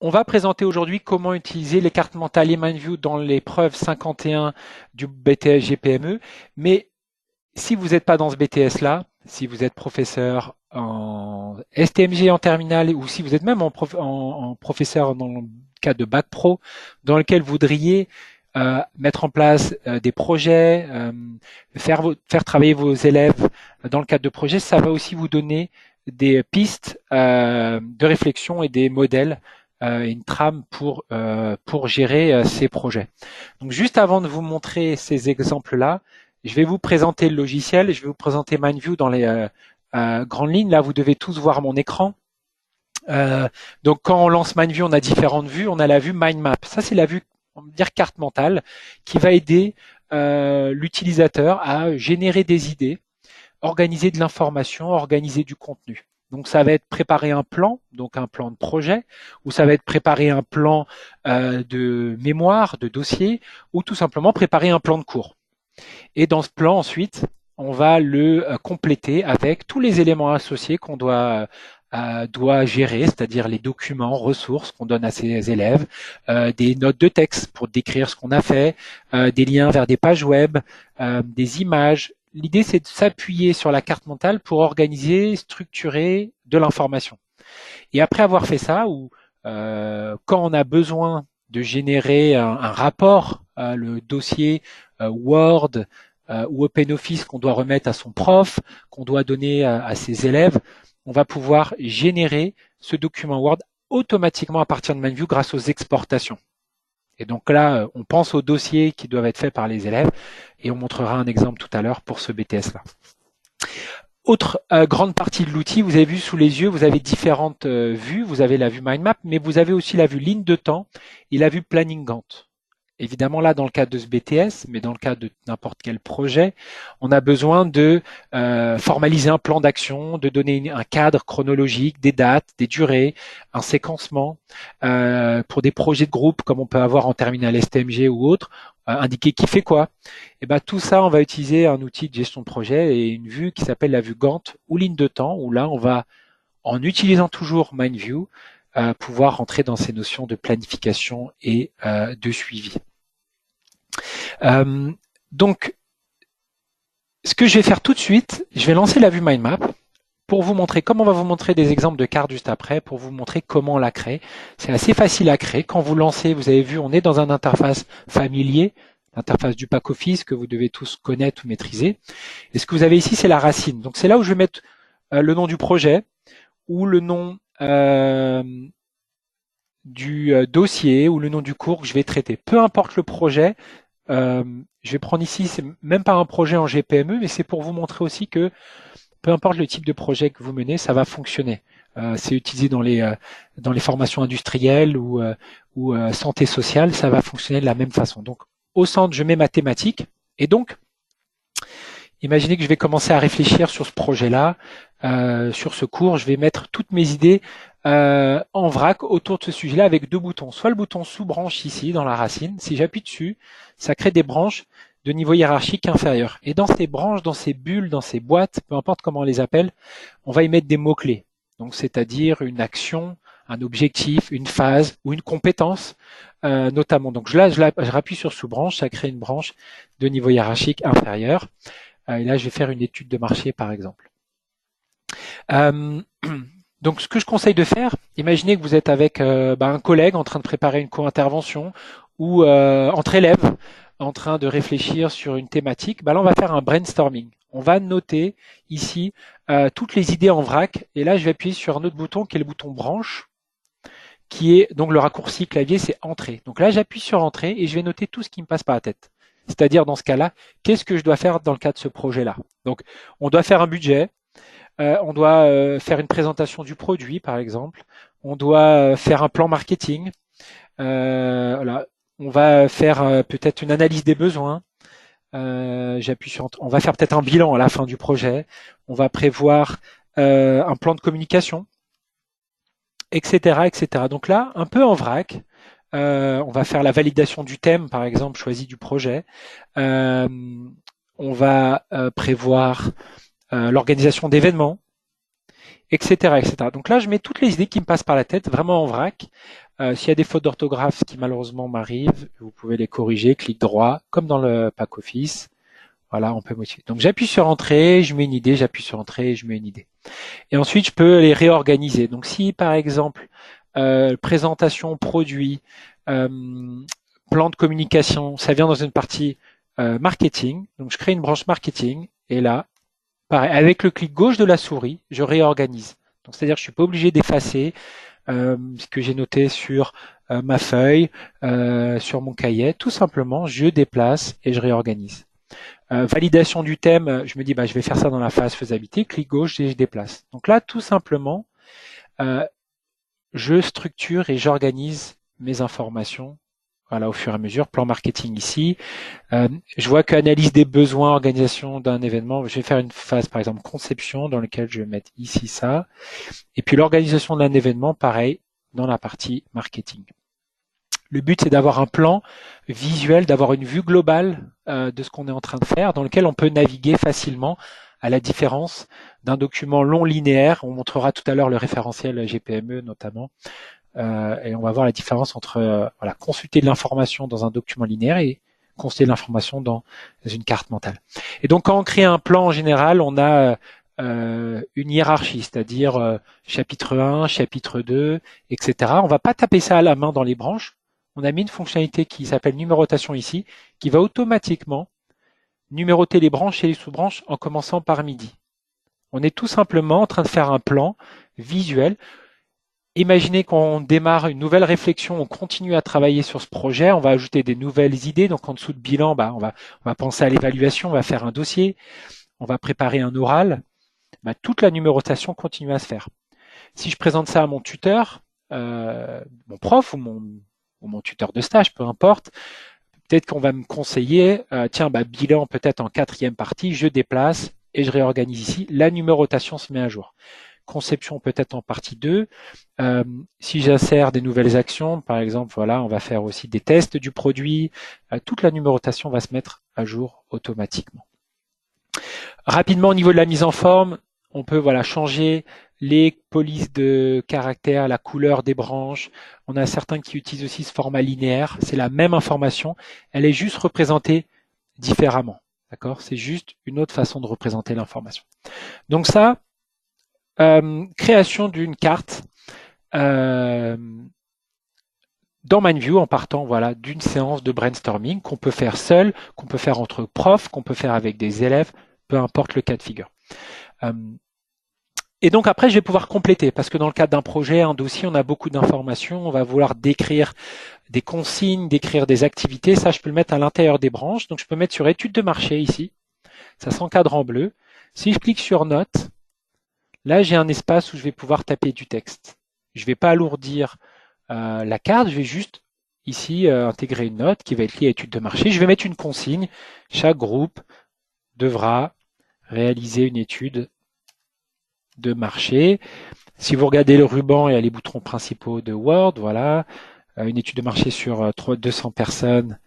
On va présenter aujourd'hui comment utiliser les cartes mentales et MindView dans l'épreuve 51 du BTS GPME. Mais si vous n'êtes pas dans ce BTS-là, si vous êtes professeur en STMG en terminale ou si vous êtes même en professeur dans le cadre de Bac Pro, dans lequel vous voudriez mettre en place des projets, faire travailler vos élèves dans le cadre de projets, ça va aussi vous donner des pistes de réflexion et des modèles, une trame pour gérer ces projets. Donc juste avant de vous montrer ces exemples-là, je vais vous présenter le logiciel, je vais vous présenter MindView dans les grandes lignes. Là, vous devez tous voir mon écran. Donc quand on lance MindView, on a différentes vues. On a la vue MindMap. Ça, c'est la vue, on va dire, carte mentale, qui va aider l'utilisateur à générer des idées, organiser de l'information, organiser du contenu. Donc ça va être préparer un plan, donc un plan de projet, ou ça va être préparer un plan de mémoire, de dossier, ou tout simplement préparer un plan de cours. Et dans ce plan, ensuite, on va le compléter avec tous les éléments associés qu'on doit gérer, c'est-à-dire les documents, ressources qu'on donne à ses élèves, des notes de texte pour décrire ce qu'on a fait, des liens vers des pages web, des images. L'idée, c'est de s'appuyer sur la carte mentale pour organiser, structurer de l'information. Et après avoir fait ça, ou quand on a besoin de générer un rapport, le dossier Word ou OpenOffice qu'on doit remettre à son prof, qu'on doit donner à ses élèves, on va pouvoir générer ce document Word automatiquement à partir de MindView grâce aux exportations. Et donc là, on pense aux dossiers qui doivent être faits par les élèves et on montrera un exemple tout à l'heure pour ce BTS-là. Autre grande partie de l'outil, vous avez vu sous les yeux, vous avez différentes vues. Vous avez la vue MindMap, mais vous avez aussi la vue ligne de temps et la vue planning Gantt. Évidemment, là, dans le cadre de ce BTS, mais dans le cadre de n'importe quel projet, on a besoin de formaliser un plan d'action, de donner un cadre chronologique, des dates, des durées, un séquencement. Pour des projets de groupe, comme on peut avoir en terminale STMG ou autre, indiquer qui fait quoi. Et ben tout ça, on va utiliser un outil de gestion de projet et une vue qui s'appelle la vue Gantt ou ligne de temps, où là, on va, en utilisant toujours MindView, pouvoir rentrer dans ces notions de planification et de suivi. Donc, ce que je vais faire tout de suite, je vais lancer la vue MindMap pour vous montrer, comme on va vous montrer des exemples de cartes juste après, pour vous montrer comment on la crée. C'est assez facile à créer. Quand vous lancez, vous avez vu, on est dans un interface familier, l'interface du pack office que vous devez tous connaître ou maîtriser. Et ce que vous avez ici, c'est la racine. Donc c'est là où je vais mettre le nom du projet ou le nom du dossier ou le nom du cours que je vais traiter. Peu importe le projet, je vais prendre ici, c'est même pas un projet en GPME, mais c'est pour vous montrer aussi que peu importe le type de projet que vous menez, ça va fonctionner. C'est utilisé dans les formations industrielles ou santé sociale, ça va fonctionner de la même façon. Donc au centre, je mets ma thématique et donc imaginez que je vais commencer à réfléchir sur ce projet-là, sur ce cours, je vais mettre toutes mes idées en vrac autour de ce sujet-là avec deux boutons. Soit le bouton sous-branche ici dans la racine, si j'appuie dessus, ça crée des branches de niveau hiérarchique inférieur. Et dans ces branches, dans ces bulles, dans ces boîtes, peu importe comment on les appelle, on va y mettre des mots-clés. Donc c'est-à-dire une action, un objectif, une phase ou une compétence notamment. Donc là, je rappuie sur sous-branche, ça crée une branche de niveau hiérarchique inférieur. Et là, je vais faire une étude de marché, par exemple. Donc, ce que je conseille de faire, imaginez que vous êtes avec un collègue en train de préparer une co-intervention ou entre élèves en train de réfléchir sur une thématique. Là, on va faire un brainstorming. On va noter ici toutes les idées en vrac. Et là, je vais appuyer sur un autre bouton qui est le bouton branche, qui est donc le raccourci clavier, c'est entrée. Donc là, j'appuie sur entrée et je vais noter tout ce qui me passe par la tête. C'est-à-dire, dans ce cas-là, qu'est-ce que je dois faire dans le cadre de ce projet-là? Donc, on doit faire un budget, on doit faire une présentation du produit, par exemple. On doit faire un plan marketing. Voilà. On va faire peut-être une analyse des besoins. J'appuie sur. On va faire peut-être un bilan à la fin du projet. On va prévoir un plan de communication, etc., etc. Donc là, un peu en vrac. On va faire la validation du thème, par exemple, choisi du projet. On va prévoir l'organisation d'événements. etc., etc. Donc là, je mets toutes les idées qui me passent par la tête, vraiment en vrac. S'il y a des fautes d'orthographe qui malheureusement m'arrivent, vous pouvez les corriger, clic droit, comme dans le pack office. Voilà, on peut modifier. Donc j'appuie sur Entrée, je mets une idée, j'appuie sur Entrée, je mets une idée. Et ensuite, je peux les réorganiser. Donc si par exemple, présentation, produit, euh, plan de communication, ça vient dans une partie marketing. Donc je crée une branche marketing et là, pareil, avec le clic gauche de la souris, je réorganise. Donc c'est-à-dire que je suis pas obligé d'effacer ce que j'ai noté sur ma feuille, sur mon cahier. Tout simplement, je déplace et je réorganise. Validation du thème, je me dis je vais faire ça dans la phase faisabilité, clic gauche et je déplace. Donc là, tout simplement, je structure et j'organise mes informations. Voilà, au fur et à mesure, plan marketing ici. Je vois qu'analyse des besoins, organisation d'un événement. Je vais faire une phase, par exemple, conception, dans laquelle je vais mettre ici ça. Et puis l'organisation d'un événement, pareil, dans la partie marketing. Le but, c'est d'avoir un plan visuel, d'avoir une vue globale de ce qu'on est en train de faire, dans lequel on peut naviguer facilement, à la différence d'un document long linéaire. On montrera tout à l'heure le référentiel GPME notamment, et on va voir la différence entre consulter de l'information dans un document linéaire et consulter de l'information dans une carte mentale. Et donc, quand on crée un plan en général, on a une hiérarchie, c'est-à-dire chapitre 1, chapitre 2, etc. On va pas taper ça à la main dans les branches. On a mis une fonctionnalité qui s'appelle numérotation ici, qui va automatiquement numéroter les branches et les sous-branches en commençant par midi. On est tout simplement en train de faire un plan visuel. Imaginez qu'on démarre une nouvelle réflexion, on continue à travailler sur ce projet, on va ajouter des nouvelles idées. Donc en dessous de bilan, on va penser à l'évaluation, on va faire un dossier, on va préparer un oral. Toute la numérotation continue à se faire. Si je présente ça à mon tuteur, mon prof ou mon tuteur de stage, peu importe, peut-être qu'on va me conseiller, bilan peut-être en 4e partie, je déplace et je réorganise ici. La numérotation se met à jour. Conception peut-être en partie 2. Si j'insère des nouvelles actions, par exemple, on va faire aussi des tests du produit. Toute la numérotation va se mettre à jour automatiquement. Rapidement, au niveau de la mise en forme, on peut changer les polices de caractères, la couleur des branches. On a certains qui utilisent aussi ce format linéaire. C'est la même information. Elle est juste représentée différemment. D'accord? C'est juste une autre façon de représenter l'information. Donc ça, création d'une carte dans MindView en partant d'une séance de brainstorming qu'on peut faire seul, qu'on peut faire entre profs, qu'on peut faire avec des élèves, peu importe le cas de figure. Et donc après, je vais pouvoir compléter parce que dans le cadre d'un projet, un dossier, on a beaucoup d'informations. On va vouloir décrire des consignes, décrire des activités. Ça, je peux le mettre à l'intérieur des branches. Donc, je peux mettre sur études de marché ici. Ça s'encadre en bleu. Si je clique sur notes, là, j'ai un espace où je vais pouvoir taper du texte. Je ne vais pas alourdir la carte. Je vais juste ici intégrer une note qui va être liée à études de marché. Je vais mettre une consigne. Chaque groupe devra réaliser une étude de marché. Si vous regardez le ruban, il y a les boutons principaux de Word, une étude de marché sur 200 personnes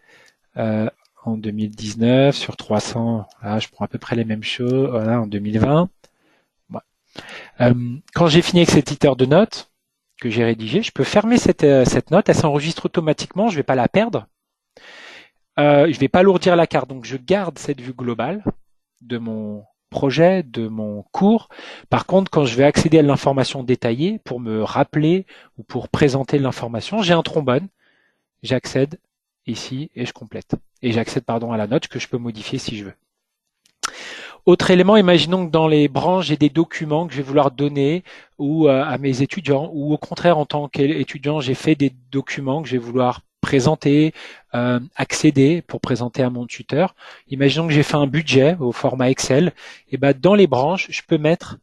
en 2019, sur 300, je prends à peu près les mêmes choses, en 2020. Quand j'ai fini avec cet éditeur de notes que j'ai rédigé, je peux fermer cette note, elle s'enregistre automatiquement, je ne vais pas la perdre. Je ne vais pas alourdir la carte, donc je garde cette vue globale de mon projet, de mon cours. Par contre, quand je vais accéder à l'information détaillée pour me rappeler ou pour présenter l'information, j'ai un trombone, j'accède ici et je complète. Et j'accède à la note que je peux modifier si je veux. Autre élément, imaginons que dans les branches, j'ai des documents que je vais vouloir donner ou à mes étudiants, ou au contraire, en tant qu'étudiant, j'ai fait des documents que je vais vouloir présenter, accéder pour présenter à mon tuteur. Imaginons que j'ai fait un budget au format Excel. Et dans les branches, je peux mettre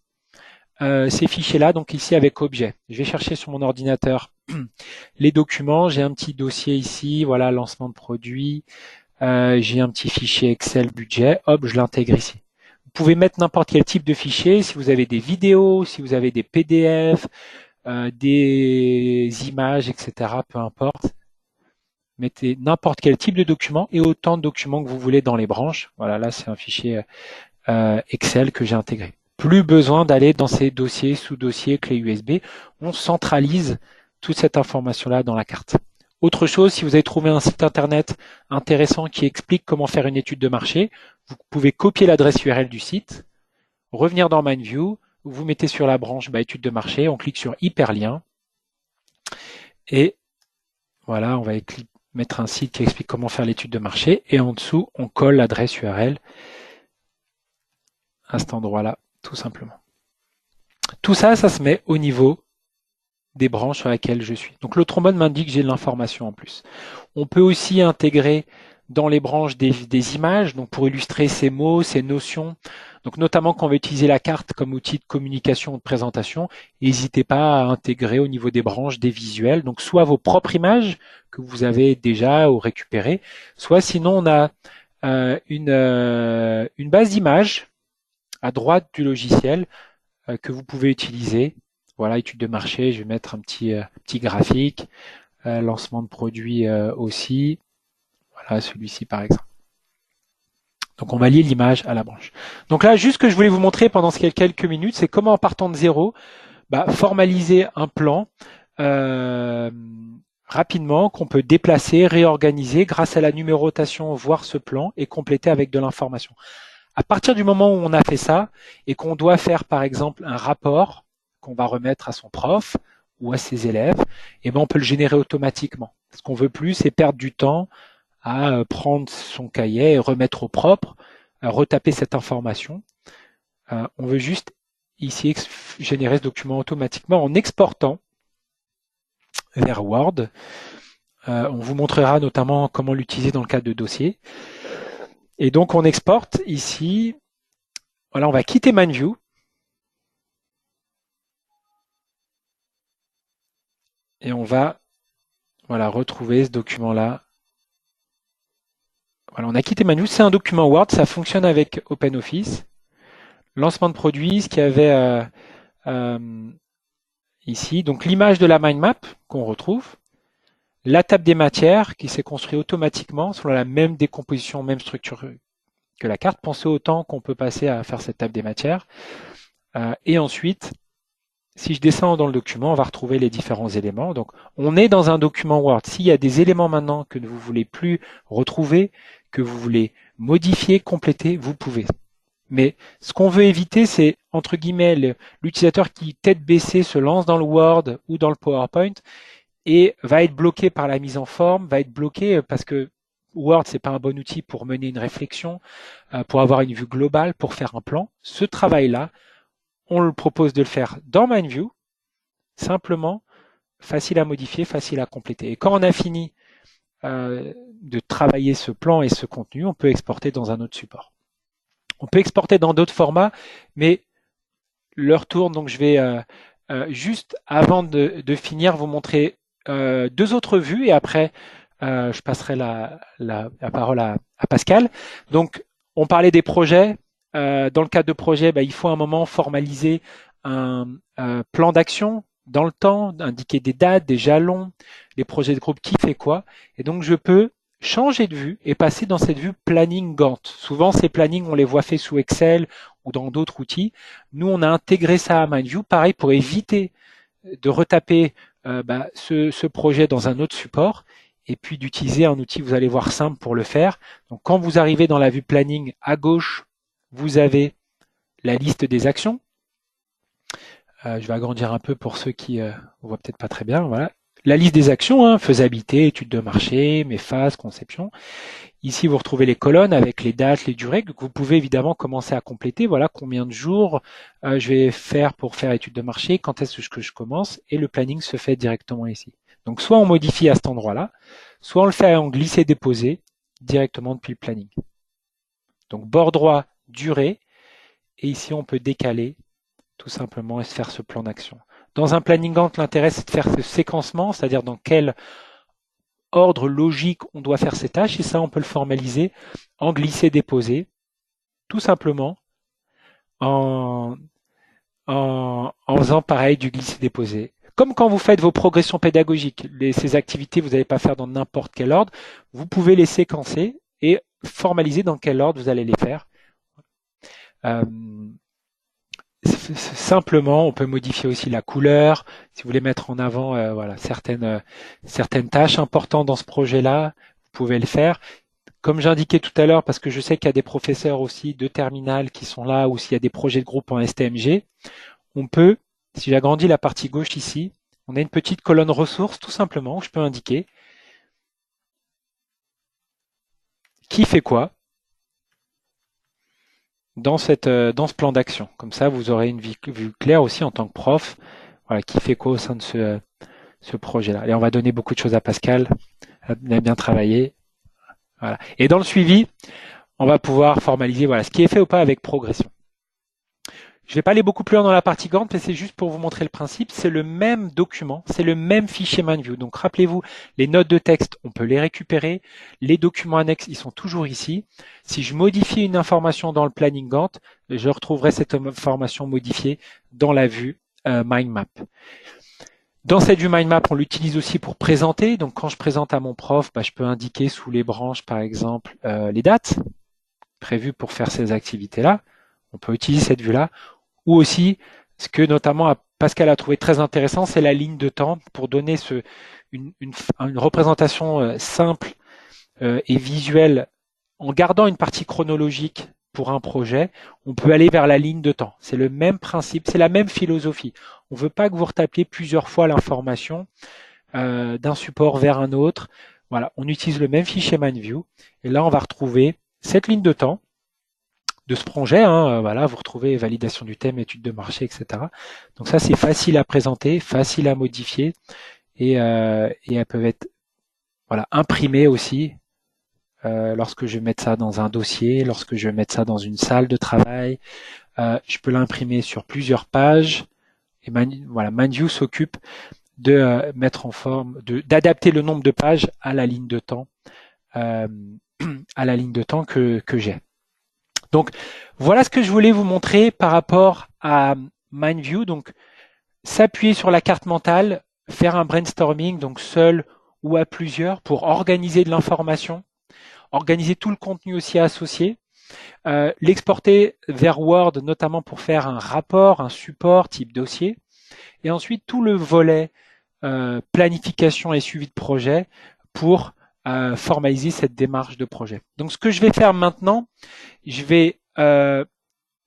ces fichiers-là, donc ici avec objet. Je vais chercher sur mon ordinateur les documents. J'ai un petit dossier ici, lancement de produit. J'ai un petit fichier Excel budget. Hop, je l'intègre ici. Vous pouvez mettre n'importe quel type de fichier. Si vous avez des vidéos, si vous avez des PDF, des images, etc., peu importe. Mettez n'importe quel type de document et autant de documents que vous voulez dans les branches. Là, c'est un fichier Excel que j'ai intégré. Plus besoin d'aller dans ces dossiers, sous-dossiers, clés USB. On centralise toute cette information-là dans la carte. Autre chose, si vous avez trouvé un site internet intéressant qui explique comment faire une étude de marché, vous pouvez copier l'adresse URL du site, revenir dans MindView, vous mettez sur la branche étude de marché, on clique sur hyperlien et voilà, on va mettre un site qui explique comment faire l'étude de marché et en dessous, on colle l'adresse URL à cet endroit-là, tout simplement. Tout ça, ça se met au niveau des branches sur lesquelles je suis. Donc le trombone m'indique que j'ai de l'information en plus. On peut aussi intégrer dans les branches des images, donc pour illustrer ces mots, ces notions. Donc notamment quand on va utiliser la carte comme outil de communication ou de présentation, n'hésitez pas à intégrer au niveau des branches des visuels. Donc soit vos propres images que vous avez déjà ou récupérées, soit sinon on a une base d'images à droite du logiciel que vous pouvez utiliser. Voilà, étude de marché, je vais mettre un petit graphique, lancement de produit aussi. Voilà, celui-ci par exemple. Donc on va lier l'image à la branche. Donc là, juste ce que je voulais vous montrer pendant ces quelques minutes, c'est comment en partant de zéro, formaliser un plan rapidement qu'on peut déplacer, réorganiser grâce à la numérotation, voir ce plan et compléter avec de l'information. À partir du moment où on a fait ça et qu'on doit faire par exemple un rapport qu'on va remettre à son prof ou à ses élèves, on peut le générer automatiquement. Ce qu'on veut plus, c'est perdre du temps à prendre son cahier et remettre au propre, retaper cette information. On veut juste ici générer ce document automatiquement en exportant vers Word. On vous montrera notamment comment l'utiliser dans le cadre de dossier. Et donc on exporte ici. Voilà, on va quitter MindView. Et on va retrouver ce document-là. Voilà, on a quitté MindView. C'est un document Word, ça fonctionne avec OpenOffice. Lancement de produit, ce qu'il y avait ici. Donc l'image de la mind map qu'on retrouve. La table des matières qui s'est construite automatiquement selon la même décomposition, même structure que la carte. Pensez au temps qu'on peut passer à faire cette table des matières. Et ensuite, si je descends dans le document, on va retrouver les différents éléments. Donc, on est dans un document Word. S'il y a des éléments maintenant que vous ne voulez plus retrouver, que vous voulez modifier, compléter, vous pouvez. Mais ce qu'on veut éviter, c'est, entre guillemets, l'utilisateur qui, tête baissée, se lance dans le Word ou dans le PowerPoint et va être bloqué par la mise en forme, va être bloqué parce que Word, c'est pas un bon outil pour mener une réflexion, pour avoir une vue globale, pour faire un plan. Ce travail-là, on le propose de le faire dans MindView, simplement, facile à modifier, facile à compléter. Et quand on a fini de travailler ce plan et ce contenu, on peut exporter dans un autre support. On peut exporter dans d'autres formats, mais l'heure tourne, donc je vais juste avant de finir vous montrer deux autres vues et après je passerai la parole à Pascal. Donc on parlait des projets. Dans le cadre de projet, il faut à un moment formaliser un plan d'action dans le temps, indiquer des dates, des jalons, les projets de groupe, qui fait quoi. Et donc, je peux changer de vue et passer dans cette vue planning Gantt. Souvent, ces plannings, on les voit faits sous Excel ou dans d'autres outils. Nous, on a intégré ça à MindView, pareil, pour éviter de retaper ce projet dans un autre support et puis d'utiliser un outil, vous allez voir, simple pour le faire. Donc, quand vous arrivez dans la vue planning, à gauche, vous avez la liste des actions. Je vais agrandir un peu pour ceux qui ne voient peut-être pas très bien. Voilà. La liste des actions, faisabilité, étude de marché, mes phases, conception. Ici, vous retrouvez les colonnes avec les dates, les durées que vous pouvez évidemment commencer à compléter. Voilà combien de jours je vais faire pour faire étude de marché, quand est-ce que je commence, et le planning se fait directement ici. Donc, soit on modifie à cet endroit-là, soit on le fait en glisser-déposer directement depuis le planning. Donc, bord droit, durée, et ici, on peut décaler tout simplement et se faire ce plan d'action. Dans un planning Gantt, l'intérêt, c'est de faire ce séquencement, c'est-à-dire dans quel ordre logique on doit faire ces tâches, et ça, on peut le formaliser en glisser-déposer, tout simplement en faisant pareil du glisser-déposer. Comme quand vous faites vos progressions pédagogiques, ces activités, vous n'allez pas faire dans n'importe quel ordre, vous pouvez les séquencer et formaliser dans quel ordre vous allez les faire. simplement, on peut modifier aussi la couleur. Si vous voulez mettre en avant voilà, certaines tâches importantes dans ce projet-là, vous pouvez le faire. Comme j'indiquais tout à l'heure, parce que je sais qu'il y a des professeurs aussi de terminale qui sont là, ou s'il y a des projets de groupe en STMG, on peut, si j'agrandis la partie gauche ici, on a une petite colonne ressources tout simplement où je peux indiquer qui fait quoi dans ce plan d'action. Comme ça, vous aurez une vue claire aussi en tant que prof, voilà, qui fait quoi au sein de ce projet-là. Et on va donner beaucoup de choses à Pascal, il a bien travaillé. Voilà. Et dans le suivi, on va pouvoir formaliser voilà, ce qui est fait ou pas avec progression. Je ne vais pas aller beaucoup plus loin dans la partie Gantt, mais c'est juste pour vous montrer le principe. C'est le même document, c'est le même fichier MindView. Donc rappelez-vous, les notes de texte, on peut les récupérer. Les documents annexes, ils sont toujours ici. Si je modifie une information dans le planning Gantt, je retrouverai cette information modifiée dans la vue MindMap. Dans cette vue MindMap, on l'utilise aussi pour présenter. Donc quand je présente à mon prof, je peux indiquer sous les branches, par exemple, les dates prévues pour faire ces activités-là. On peut utiliser cette vue-là. Ou aussi, ce que notamment Pascal a trouvé très intéressant, c'est la ligne de temps pour donner une représentation simple et visuelle en gardant une partie chronologique pour un projet. On peut aller vers la ligne de temps. C'est le même principe, c'est la même philosophie. On ne veut pas que vous retapiez plusieurs fois l'information d'un support vers un autre. Voilà, on utilise le même fichier MindView et là on va retrouver cette ligne de temps de ce projet, voilà, vous retrouvez validation du thème, étude de marché, etc. Donc ça, c'est facile à présenter, facile à modifier, et elles peuvent être voilà, imprimées aussi lorsque je vais mettre ça dans un dossier, lorsque je vais mettre ça dans une salle de travail. Je peux l'imprimer sur plusieurs pages, et voilà, MindView s'occupe de mettre en forme, d'adapter le nombre de pages à la ligne de temps, que j'ai. Donc, voilà ce que je voulais vous montrer par rapport à MindView. Donc, s'appuyer sur la carte mentale, faire un brainstorming, donc seul ou à plusieurs, pour organiser de l'information, organiser tout le contenu aussi associé, l'exporter vers Word, notamment pour faire un rapport, un support type dossier, et ensuite tout le volet planification et suivi de projet pour formaliser cette démarche de projet. Donc, ce que je vais faire maintenant, je vais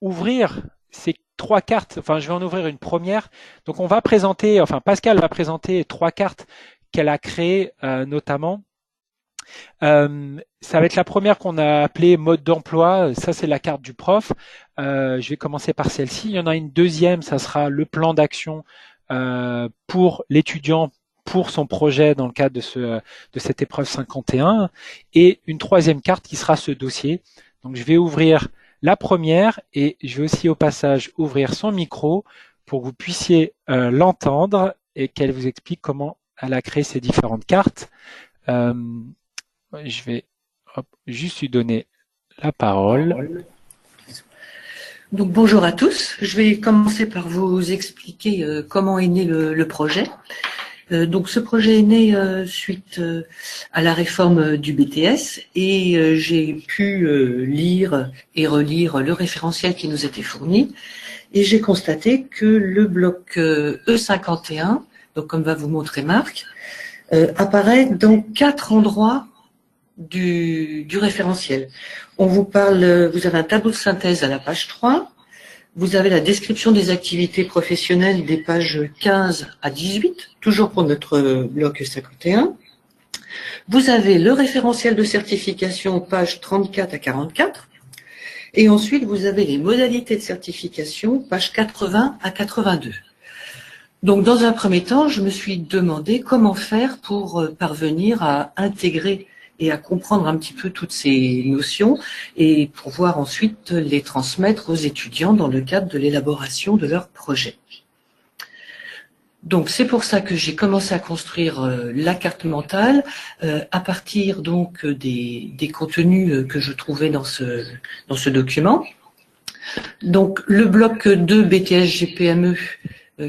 ouvrir ces 3 cartes, enfin je vais en ouvrir une première. Donc on va présenter, enfin Pascal va présenter 3 cartes qu'elle a créées notamment. Ça va être la première qu'on a appelée mode d'emploi, ça c'est la carte du prof. Je vais commencer par celle-ci. Il y en a une deuxième, ça sera le plan d'action pour l'étudiant pour son projet dans le cadre de cette épreuve 51. Et une troisième carte qui sera ce dossier. Donc je vais ouvrir la première et je vais aussi au passage ouvrir son micro pour que vous puissiez l'entendre et qu'elle vous explique comment elle a créé ces différentes cartes. Je vais juste lui donner la parole. Donc bonjour à tous, je vais commencer par vous expliquer comment est né le projet. Donc ce projet est né suite à la réforme du BTS et j'ai pu lire et relire le référentiel qui nous était fourni et j'ai constaté que le bloc E51, donc comme va vous montrer Marc, apparaît dans 4 endroits du référentiel. On vous parle, vous avez un tableau de synthèse à la page 3, vous avez la description des activités professionnelles des pages 15 à 18, toujours pour notre bloc 51. Vous avez le référentiel de certification, pages 34 à 44. Et ensuite, vous avez les modalités de certification, pages 80 à 82. Donc, dans un premier temps, je me suis demandé comment faire pour parvenir à intégrer et à comprendre un petit peu toutes ces notions et pouvoir ensuite les transmettre aux étudiants dans le cadre de l'élaboration de leur projet. Donc c'est pour ça que j'ai commencé à construire la carte mentale à partir donc des contenus que je trouvais dans ce document. Donc le bloc 2 BTS GPME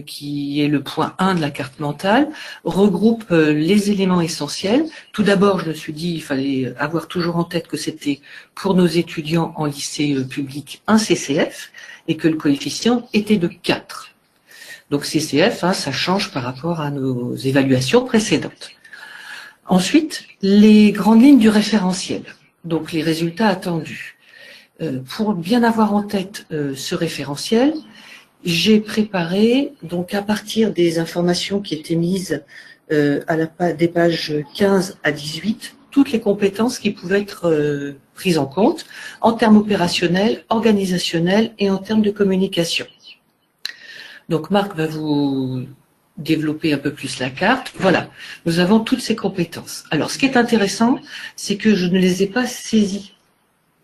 qui est le point 1 de la carte mentale, regroupe les éléments essentiels. Tout d'abord, je me suis dit, il fallait avoir toujours en tête que c'était pour nos étudiants en lycée public un CCF et que le coefficient était de 4. Donc CCF, hein, ça change par rapport à nos évaluations précédentes. Ensuite, les grandes lignes du référentiel, donc les résultats attendus. Pour bien avoir en tête ce référentiel, j'ai préparé, donc à partir des informations qui étaient mises des pages 15 à 18, toutes les compétences qui pouvaient être prises en compte en termes opérationnels, organisationnels et en termes de communication. Donc Marc va vous développer un peu plus la carte. Voilà, nous avons toutes ces compétences. Alors ce qui est intéressant, c'est que je ne les ai pas saisies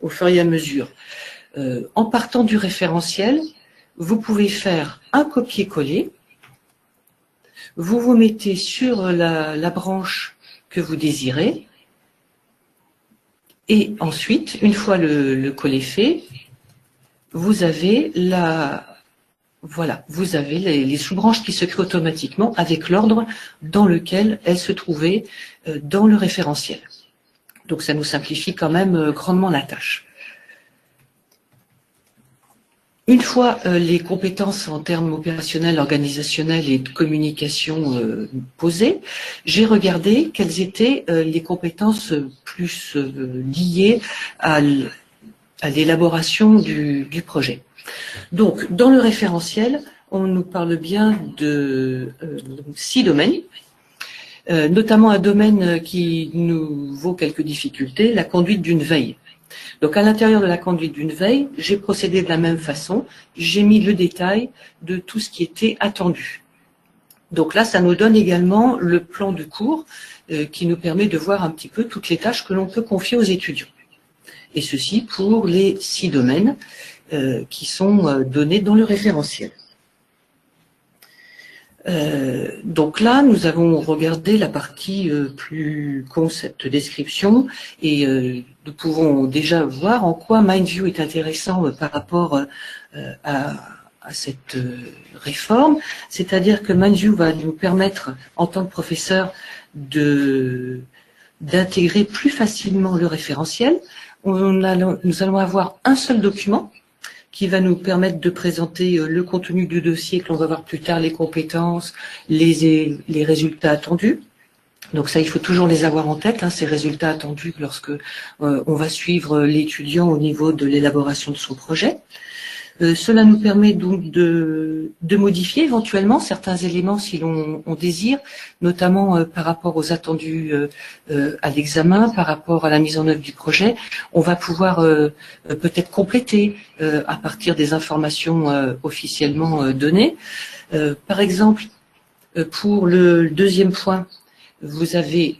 au fur et à mesure. En partant du référentiel, vous pouvez faire un copier-coller. Vous vous mettez sur la branche que vous désirez. Et ensuite, une fois le coller fait, vous avez vous avez les sous-branches qui se créent automatiquement avec l'ordre dans lequel elles se trouvaient dans le référentiel. Donc ça nous simplifie quand même grandement la tâche. Une fois les compétences en termes opérationnels, organisationnels et de communication posées, j'ai regardé quelles étaient les compétences plus liées à l'élaboration du projet. Donc, dans le référentiel, on nous parle bien de 6 domaines, notamment un domaine qui nous vaut quelques difficultés, la conduite d'une veille. Donc, à l'intérieur de la conduite d'une veille, j'ai procédé de la même façon, j'ai mis le détail de tout ce qui était attendu. Donc là, ça nous donne également le plan de cours qui nous permet de voir un petit peu toutes les tâches que l'on peut confier aux étudiants. Et ceci pour les 6 domaines qui sont donnés dans le référentiel. Donc là, nous avons regardé la partie plus concept description et nous pouvons déjà voir en quoi Mindview est intéressant par rapport à cette réforme. C'est-à-dire que Mindview va nous permettre, en tant que professeur, d'intégrer plus facilement le référentiel. Nous allons avoir un seul document qui va nous permettre de présenter le contenu du dossier que l'on va voir plus tard, les compétences, les résultats attendus. Donc ça, il faut toujours les avoir en tête, hein, ces résultats attendus lorsque on va suivre l'étudiant au niveau de l'élaboration de son projet. Cela nous permet donc de modifier éventuellement certains éléments si l'on désire, notamment par rapport aux attendus à l'examen, par rapport à la mise en œuvre du projet. On va pouvoir peut-être compléter à partir des informations officiellement données. Par exemple, pour le deuxième point, vous avez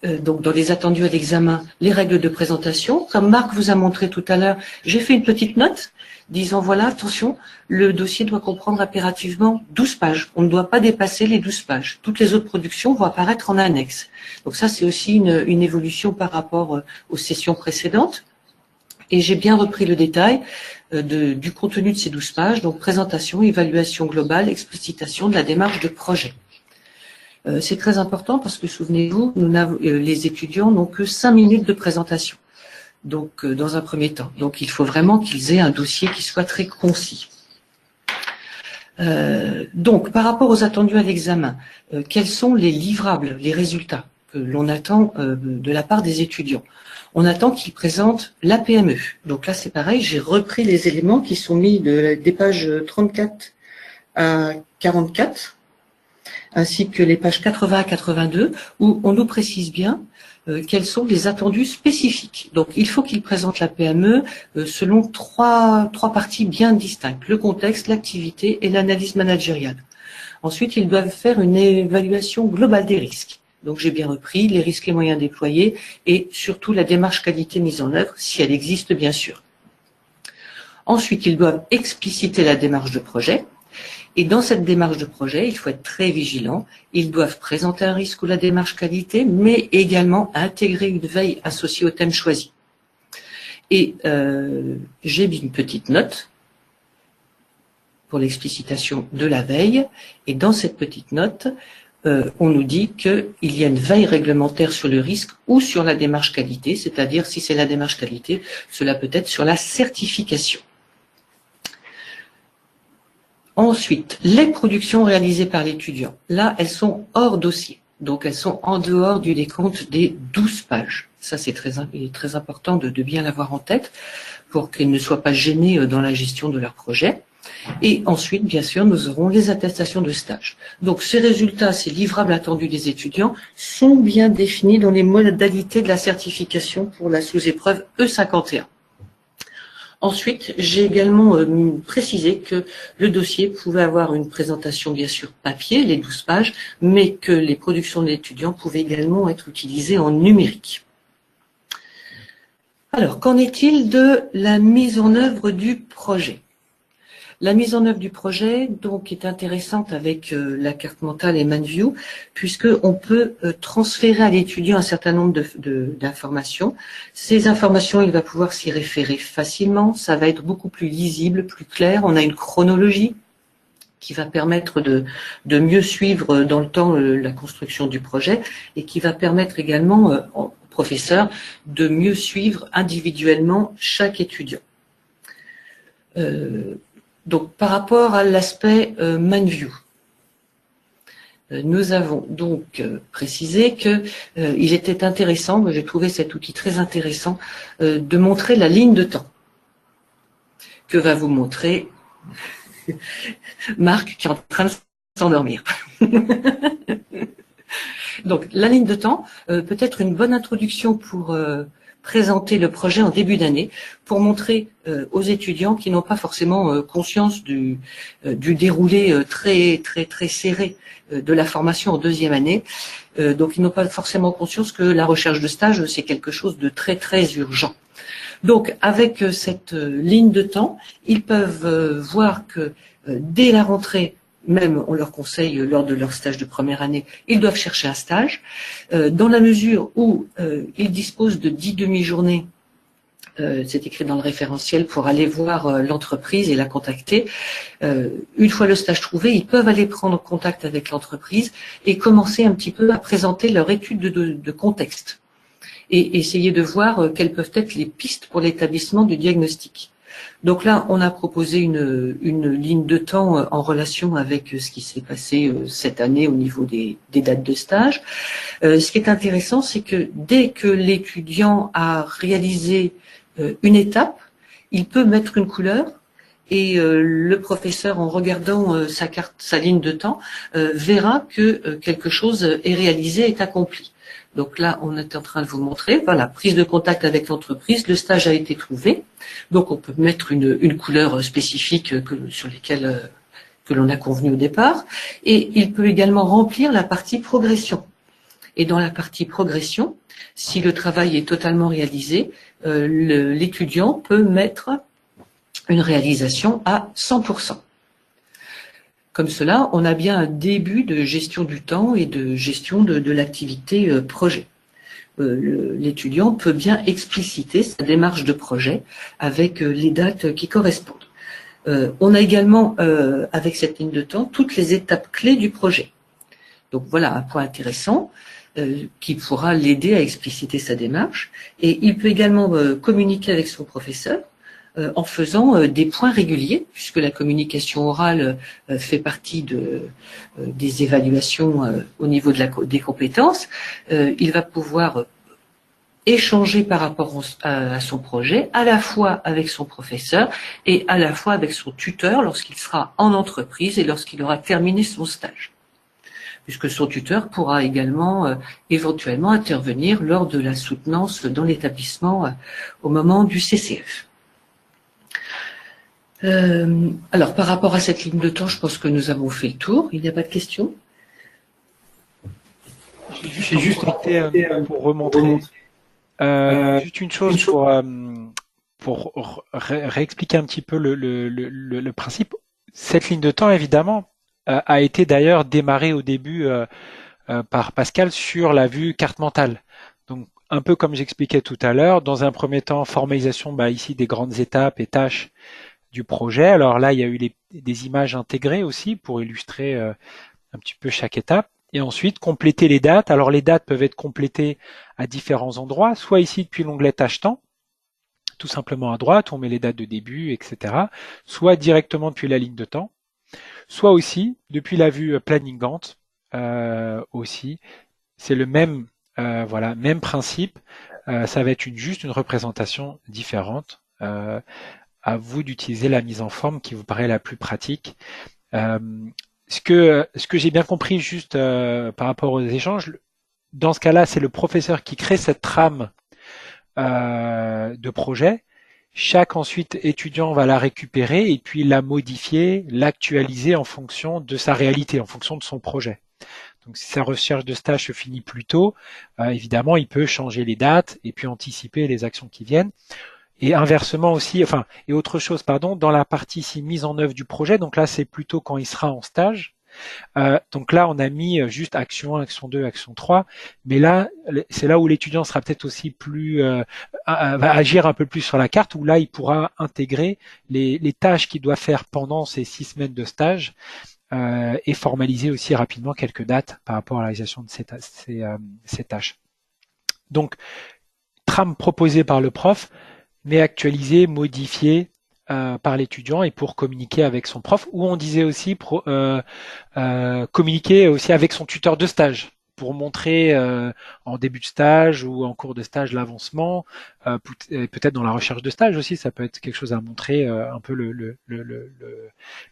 donc dans les attendus à l'examen, les règles de présentation. Comme Marc vous a montré tout à l'heure, j'ai fait une petite note disant voilà, attention, le dossier doit comprendre impérativement 12 pages. On ne doit pas dépasser les 12 pages. Toutes les autres productions vont apparaître en annexe. Donc ça, c'est aussi une évolution par rapport aux sessions précédentes. Et j'ai bien repris le détail du contenu de ces 12 pages, donc présentation, évaluation globale, explicitation de la démarche de projet. C'est très important parce que, souvenez-vous, les étudiants n'ont que 5 minutes de présentation, donc dans un premier temps. Donc il faut vraiment qu'ils aient un dossier qui soit très concis. Donc par rapport aux attendus à l'examen, quels sont les livrables, les résultats que l'on attend de la part des étudiants? On attend qu'ils présentent la PME. Donc là c'est pareil, j'ai repris les éléments qui sont mis des pages 34 à 44, ainsi que les pages 80 à 82, où on nous précise bien quels sont les attendus spécifiques. Donc, il faut qu'ils présentent la PME selon trois parties bien distinctes, le contexte, l'activité et l'analyse managériale. Ensuite, ils doivent faire une évaluation globale des risques. Donc, j'ai bien repris les risques et moyens déployés et surtout la démarche qualité mise en œuvre, si elle existe bien sûr. Ensuite, ils doivent expliciter la démarche de projet. Et dans cette démarche de projet, il faut être très vigilant. Ils doivent présenter un risque ou la démarche qualité, mais également intégrer une veille associée au thème choisi. Et j'ai mis une petite note pour l'explicitation de la veille. Et dans cette petite note, on nous dit qu'il y a une veille réglementaire sur le risque ou sur la démarche qualité, c'est-à-dire si c'est la démarche qualité, cela peut être sur la certification. Ensuite, les productions réalisées par l'étudiant. Là, elles sont hors dossier. Donc, elles sont en dehors du décompte des 12 pages. Ça, c'est très important de bien l'avoir en tête pour qu'ils ne soient pas gênés dans la gestion de leur projet. Et ensuite, bien sûr, nous aurons les attestations de stage. Donc, ces résultats, ces livrables attendus des étudiants sont bien définis dans les modalités de la certification pour la sous-épreuve E51. Ensuite, j'ai également précisé que le dossier pouvait avoir une présentation, bien sûr, papier, les 12 pages, mais que les productions de l'étudiant pouvaient également être utilisées en numérique. Alors, qu'en est-il de la mise en œuvre du projet ? La mise en œuvre du projet donc est intéressante avec la carte mentale et ManView, puisqu'on peut transférer à l'étudiant un certain nombre d'informations. Ces informations, il va pouvoir s'y référer facilement, ça va être beaucoup plus lisible, plus clair. On a une chronologie qui va permettre de mieux suivre dans le temps la construction du projet et qui va permettre également au professeur de mieux suivre individuellement chaque étudiant. Donc, par rapport à l'aspect ManView, nous avons donc précisé qu'il était intéressant, j'ai trouvé cet outil très intéressant, de montrer la ligne de temps que va vous montrer Marc qui est en train de s'endormir. Donc, la ligne de temps peut être une bonne introduction pour présenter le projet en début d'année pour montrer aux étudiants qui n'ont pas forcément conscience du déroulé très serré de la formation en deuxième année. Donc, ils n'ont pas forcément conscience que la recherche de stage, c'est quelque chose de très urgent. Donc, avec cette ligne de temps, ils peuvent voir que dès la rentrée, même on leur conseille lors de leur stage de première année, ils doivent chercher un stage. Dans la mesure où ils disposent de 10 demi-journées, c'est écrit dans le référentiel, pour aller voir l'entreprise et la contacter. Une fois le stage trouvé, ils peuvent aller prendre contact avec l'entreprise et commencer un petit peu à présenter leur étude de contexte et essayer de voir quelles peuvent être les pistes pour l'établissement du diagnostic. Donc là, on a proposé une ligne de temps en relation avec ce qui s'est passé cette année au niveau des dates de stage. Ce qui est intéressant, c'est que dès que l'étudiant a réalisé une étape, il peut mettre une couleur et le professeur, en regardant sa ligne de temps, verra que quelque chose est réalisé, est accompli. Donc là, on est en train de vous montrer, voilà, prise de contact avec l'entreprise, le stage a été trouvé. Donc on peut mettre une couleur spécifique sur lesquelles que l'on a convenu au départ. Et il peut également remplir la partie progression. Et dans la partie progression, si le travail est totalement réalisé, l'étudiant peut mettre une réalisation à 100%. Comme cela, on a bien un début de gestion du temps et de gestion de l'activité projet. L'étudiant peut bien expliciter sa démarche de projet avec les dates qui correspondent. On a également, avec cette ligne de temps, toutes les étapes clés du projet. Donc voilà un point intéressant qui pourra l'aider à expliciter sa démarche. Et il peut également communiquer avec son professeur en faisant des points réguliers, puisque la communication orale fait partie des évaluations au niveau des compétences. Il va pouvoir échanger par rapport à son projet, à la fois avec son professeur et à la fois avec son tuteur lorsqu'il sera en entreprise et lorsqu'il aura terminé son stage. Puisque son tuteur pourra également éventuellement intervenir lors de la soutenance dans l'établissement au moment du CCF. Alors, par rapport à cette ligne de temps, je pense que nous avons fait le tour. Il n'y a pas de questions? J'ai juste noté pour remontrer juste une chose pour réexpliquer un petit peu le principe. Cette ligne de temps, évidemment, a été d'ailleurs démarrée au début par Pascal sur la vue carte mentale. Donc, un peu comme j'expliquais tout à l'heure, dans un premier temps, formalisation ici des grandes étapes et tâches du projet. Alors là, il y a eu des images intégrées aussi pour illustrer un petit peu chaque étape. Et ensuite, compléter les dates. Alors les dates peuvent être complétées à différents endroits, soit ici depuis l'onglet Tâche temps, tout simplement à droite, on met les dates de début, etc. Soit directement depuis la ligne de temps, soit aussi depuis la vue Planning Gantt aussi. C'est le même, voilà, même principe. Ça va être juste une représentation différente. À vous d'utiliser la mise en forme qui vous paraît la plus pratique. Ce que j'ai bien compris juste par rapport aux échanges, dans ce cas-là, c'est le professeur qui crée cette trame de projet. Chaque ensuite étudiant va la récupérer et puis la modifier, l'actualiser en fonction de sa réalité, en fonction de son projet. Donc si sa recherche de stage se finit plus tôt, évidemment, il peut changer les dates et puis anticiper les actions qui viennent. Et inversement aussi, enfin, et autre chose, pardon, dans la partie ici mise en œuvre du projet, donc là c'est plutôt quand il sera en stage. Donc là, on a mis juste action 1, action 2, action 3, mais là, c'est là où l'étudiant sera peut-être aussi plus va agir un peu plus sur la carte, où là, il pourra intégrer les tâches qu'il doit faire pendant ces 6 semaines de stage et formaliser aussi rapidement quelques dates par rapport à la réalisation de ces tâches. Donc, trame proposée par le prof, mais actualisée, modifiée par l'étudiant et pour communiquer avec son prof, ou on disait aussi communiquer aussi avec son tuteur de stage pour montrer en début de stage ou en cours de stage l'avancement, peut-être dans la recherche de stage aussi, ça peut être quelque chose à montrer un peu le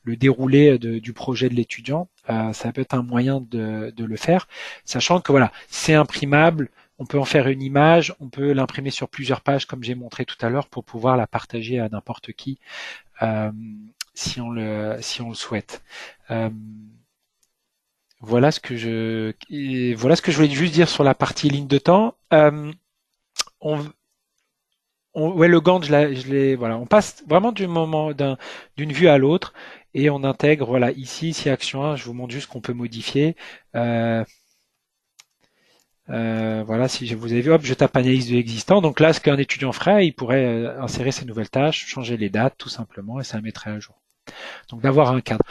déroulé du projet de l'étudiant. Ça peut être un moyen de le faire, sachant que voilà, c'est imprimable. On peut en faire une image, on peut l'imprimer sur plusieurs pages comme j'ai montré tout à l'heure pour pouvoir la partager à n'importe qui si on le souhaite. Voilà ce que je voulais juste dire sur la partie ligne de temps. Ouais, le Gantt, voilà, on passe vraiment d'une vue à l'autre et on intègre, voilà, ici action 1, je vous montre juste qu'on peut modifier. Voilà, si vous avez vu, hop, je tape analyse de l'existant. Donc là, ce qu'un étudiant ferait, il pourrait insérer ses nouvelles tâches, changer les dates, tout simplement, et ça mettrait à jour. Donc d'avoir un cadre.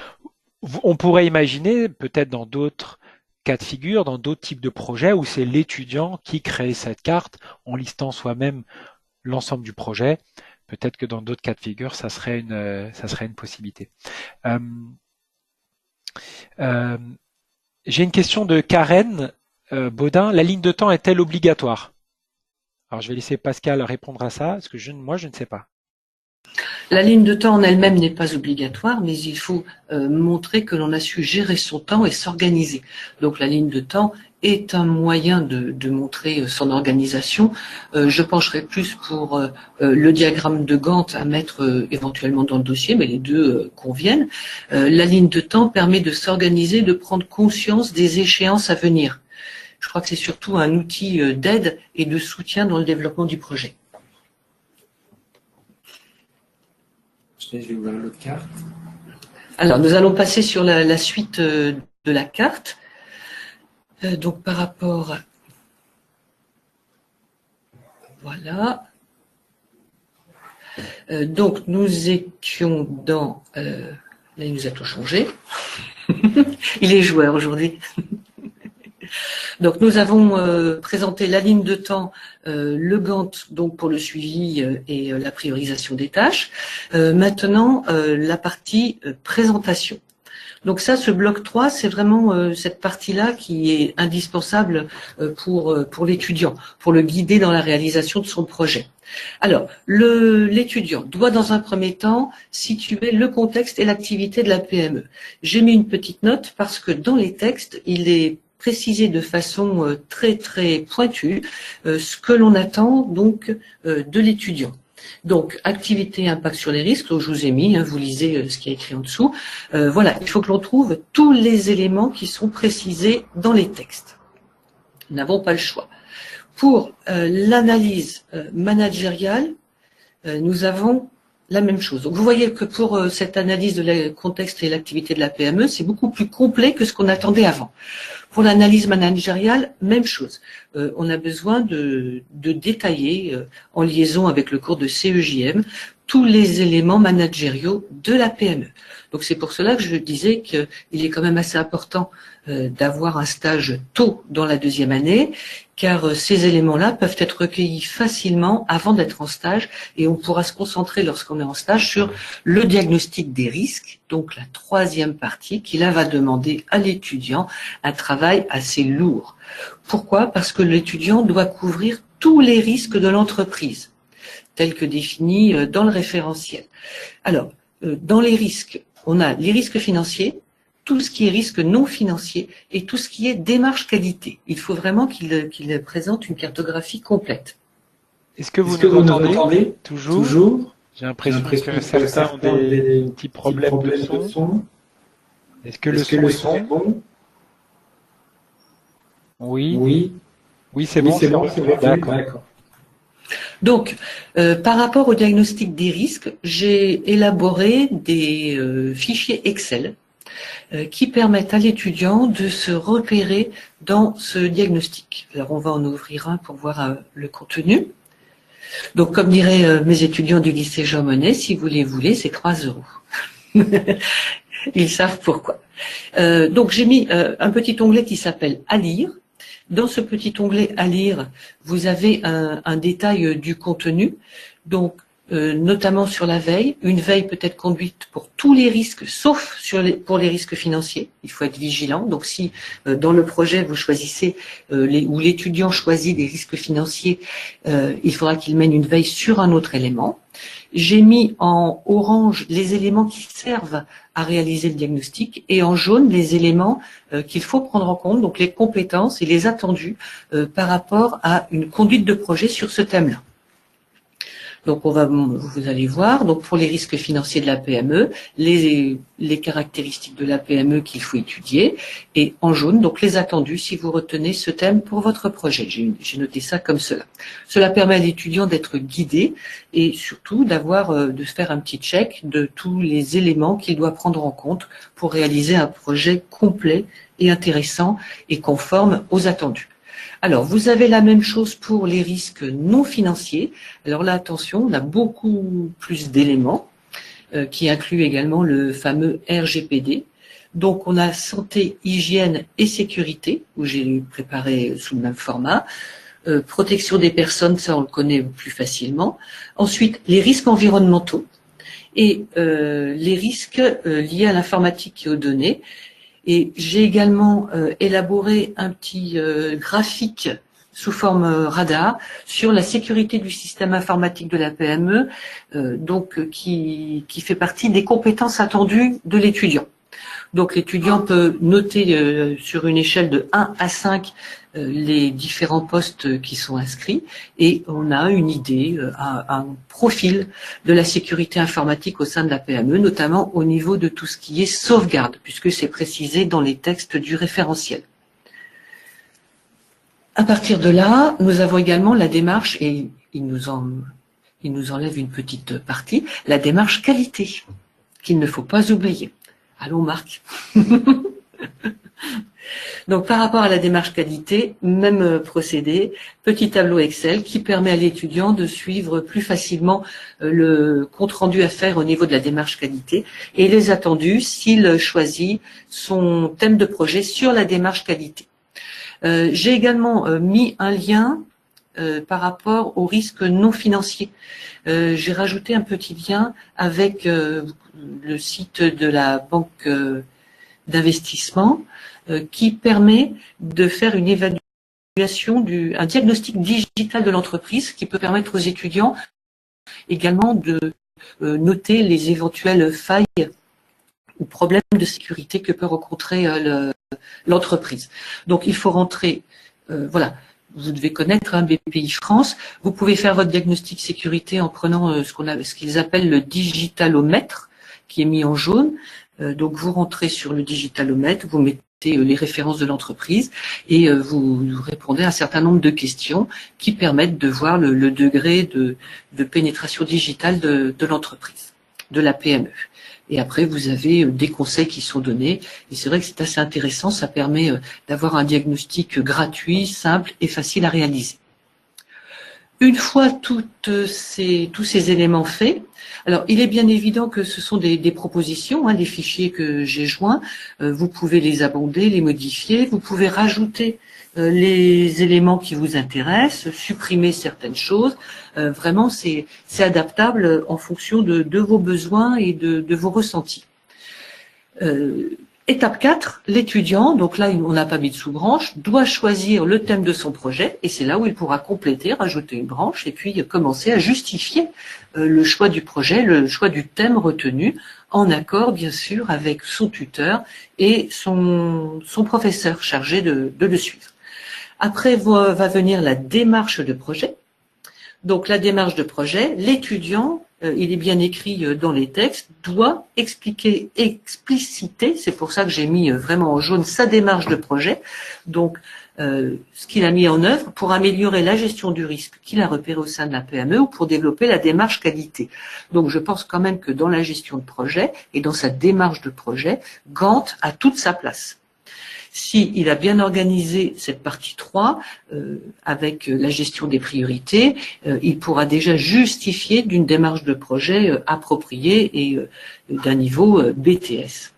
On pourrait imaginer, peut-être dans d'autres cas de figure, dans d'autres types de projets, où c'est l'étudiant qui crée cette carte en listant soi-même l'ensemble du projet. Peut-être que dans d'autres cas de figure, ça serait une possibilité. J'ai une question de Karen. Baudin, la ligne de temps est-elle obligatoire? Alors je vais laisser Pascal répondre à ça, parce que moi je ne sais pas. La ligne de temps en elle-même n'est pas obligatoire, mais il faut montrer que l'on a su gérer son temps et s'organiser. Donc la ligne de temps est un moyen de montrer son organisation. Je pencherai plus pour le diagramme de Gantt à mettre éventuellement dans le dossier, mais les deux conviennent. La ligne de temps permet de s'organiser, de prendre conscience des échéances à venir. Je crois que c'est surtout un outil d'aide et de soutien dans le développement du projet. Je vais ouvrir l'autre carte. Alors, nous allons passer sur la suite de la carte. Donc, par rapport... Voilà. Donc, nous étions dans... là, il nous a tout changé. Il est joueur aujourd'hui. Donc nous avons présenté la ligne de temps, le Gantt donc pour le suivi et la priorisation des tâches. Maintenant la partie présentation. Donc ça, ce bloc 3, c'est vraiment cette partie-là qui est indispensable pour l'étudiant, pour le guider dans la réalisation de son projet. Alors, l'étudiant doit dans un premier temps situer le contexte et l'activité de la PME. J'ai mis une petite note parce que dans les textes, il est préciser de façon très très pointue ce que l'on attend donc de l'étudiant. Donc, activité, impact sur les risques, je vous ai mis, vous lisez ce qui est écrit en dessous. Voilà, il faut que l'on trouve tous les éléments qui sont précisés dans les textes. Nous n'avons pas le choix. Pour l'analyse managériale, nous avons la même chose. Donc, vous voyez que pour cette analyse de le contexte et l'activité de la PME, c'est beaucoup plus complet que ce qu'on attendait avant. Pour l'analyse managériale, même chose. On a besoin de détailler en liaison avec le cours de CEJM tous les éléments managériaux de la PME. Donc c'est pour cela que je disais qu'il est quand même assez important d'avoir un stage tôt dans la deuxième année, car ces éléments-là peuvent être recueillis facilement avant d'être en stage, et on pourra se concentrer lorsqu'on est en stage sur le diagnostic des risques, donc la troisième partie qui là va demander à l'étudiant un travail assez lourd. Pourquoi? Parce que l'étudiant doit couvrir tous les risques de l'entreprise, tels que définis dans le référentiel. Alors, dans les risques, on a les risques financiers, tout ce qui est risque non financier et tout ce qui est démarche qualité. Il faut vraiment qu'il présente une cartographie complète. Est-ce que vous nous entendez toujours? J'ai l'impression que certains ont des petits problèmes de son. Est-ce que le son est bon? Oui. Oui, c'est bon. D'accord. Donc, par rapport au diagnostic des risques, j'ai élaboré des fichiers Excel qui permettent à l'étudiant de se repérer dans ce diagnostic. Alors, on va en ouvrir un pour voir le contenu. Donc, comme diraient mes étudiants du lycée Jean Monnet, si vous les voulez, c'est 3 €. Ils savent pourquoi. Donc, j'ai mis un petit onglet qui s'appelle « À lire ». Dans ce petit onglet « À lire », vous avez un détail du contenu, donc notamment sur la veille. Une veille peut être conduite pour tous les risques, sauf pour les risques financiers. Il faut être vigilant. Donc si dans le projet vous choisissez ou l'étudiant choisit des risques financiers, il faudra qu'il mène une veille sur un autre élément. J'ai mis en orange les éléments qui servent à réaliser le diagnostic et en jaune les éléments qu'il faut prendre en compte, donc les compétences et les attendus par rapport à une conduite de projet sur ce thème-là. Donc vous allez voir, donc pour les risques financiers de la PME, les caractéristiques de la PME qu'il faut étudier, et en jaune, donc les attendus si vous retenez ce thème pour votre projet. J'ai noté ça comme cela. Cela permet à l'étudiant d'être guidé et surtout de faire un petit check de tous les éléments qu'il doit prendre en compte pour réaliser un projet complet et intéressant et conforme aux attendus. Alors, vous avez la même chose pour les risques non financiers. Alors là, attention, on a beaucoup plus d'éléments qui incluent également le fameux RGPD. Donc, on a santé, hygiène et sécurité, où j'ai préparé sous le même format. Protection des personnes, ça on le connaît plus facilement. Ensuite, les risques environnementaux et les risques liés à l'informatique et aux données. Et j'ai également élaboré un petit graphique sous forme radar sur la sécurité du système informatique de la PME, qui fait partie des compétences attendues de l'étudiant. Donc l'étudiant peut noter sur une échelle de 1 à 5 les différents postes qui sont inscrits et on a une idée, un profil de la sécurité informatique au sein de la PME, notamment au niveau de tout ce qui est sauvegarde, puisque c'est précisé dans les textes du référentiel. À partir de là, nous avons également la démarche, et il nous enlève une petite partie, la démarche qualité, qu'il ne faut pas oublier. Allons Marc. Donc par rapport à la démarche qualité, même procédé, petit tableau Excel qui permet à l'étudiant de suivre plus facilement le compte-rendu à faire au niveau de la démarche qualité et les attendus s'il choisit son thème de projet sur la démarche qualité. J'ai également mis un lien par rapport aux risques non financiers. J'ai rajouté un petit lien avec le site de la banque d'investissement qui permet de faire une évaluation, un diagnostic digital de l'entreprise qui peut permettre aux étudiants également de noter les éventuelles failles ou problèmes de sécurité que peut rencontrer l'entreprise. Donc il faut rentrer, voilà. Vous devez connaître un BPI France. Vous pouvez faire votre diagnostic sécurité en prenant ce qu'ils appellent le digitalomètre, qui est mis en jaune. Donc vous rentrez sur le digitalomètre, vous mettez les références de l'entreprise et vous répondez à un certain nombre de questions qui permettent de voir le degré de pénétration digitale de l'entreprise, de la PME. Et après, vous avez des conseils qui sont donnés. Et c'est vrai que c'est assez intéressant. Ça permet d'avoir un diagnostic gratuit, simple et facile à réaliser. Une fois tous ces éléments faits, alors il est bien évident que ce sont des propositions, des fichiers que j'ai joints. Vous pouvez les abonder, les modifier. Vous pouvez rajouter les éléments qui vous intéressent, supprimer certaines choses. Vraiment, c'est adaptable en fonction de vos besoins et de vos ressentis. Étape 4, l'étudiant, donc là on n'a pas mis de sous-branche, doit choisir le thème de son projet et c'est là où il pourra compléter, rajouter une branche et puis commencer à justifier le choix du projet, le choix du thème retenu, en accord bien sûr avec son tuteur et son professeur chargé de le suivre. Après va venir la démarche de projet. Donc la démarche de projet, l'étudiant, il est bien écrit dans les textes, doit expliquer, expliciter, c'est pour ça que j'ai mis vraiment en jaune sa démarche de projet, donc ce qu'il a mis en œuvre pour améliorer la gestion du risque qu'il a repéré au sein de la PME ou pour développer la démarche qualité. Donc je pense quand même que dans la gestion de projet et dans sa démarche de projet, Gantt a toute sa place. S'il a bien organisé cette partie 3 avec la gestion des priorités, il pourra déjà justifier d'une démarche de projet appropriée et d'un niveau BTS.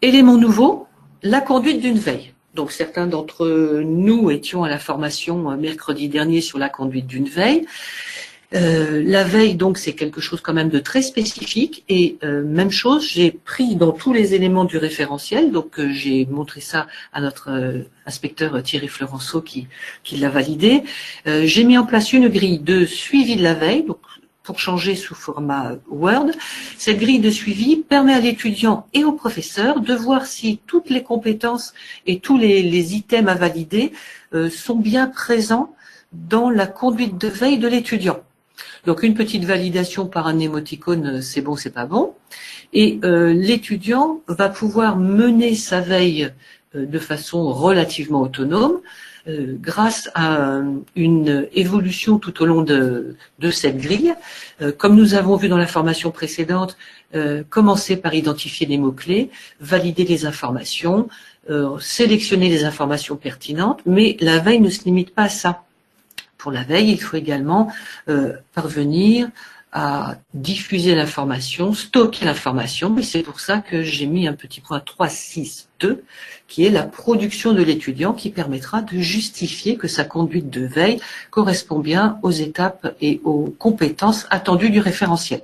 Élément nouveau, la conduite d'une veille. Donc certains d'entre nous étions à la formation mercredi dernier sur la conduite d'une veille. La veille, donc, c'est quelque chose quand même de très spécifique et même chose, j'ai pris dans tous les éléments du référentiel, donc j'ai montré ça à notre inspecteur Thierry Florenceau qui l'a validé. J'ai mis en place une grille de suivi de la veille, donc pour changer sous format Word. Cette grille de suivi permet à l'étudiant et au professeur de voir si toutes les compétences et tous les items à valider sont bien présents dans la conduite de veille de l'étudiant. Donc une petite validation par un émoticône, c'est bon, c'est pas bon. Et l'étudiant va pouvoir mener sa veille de façon relativement autonome grâce à une évolution tout au long de cette grille. Comme nous avons vu dans la formation précédente, commencer par identifier les mots-clés, valider les informations, sélectionner les informations pertinentes, mais la veille ne se limite pas à ça. Pour la veille, il faut également parvenir à diffuser l'information, stocker l'information, et c'est pour ça que j'ai mis un petit point 3.6.2, qui est la production de l'étudiant, qui permettra de justifier que sa conduite de veille correspond bien aux étapes et aux compétences attendues du référentiel.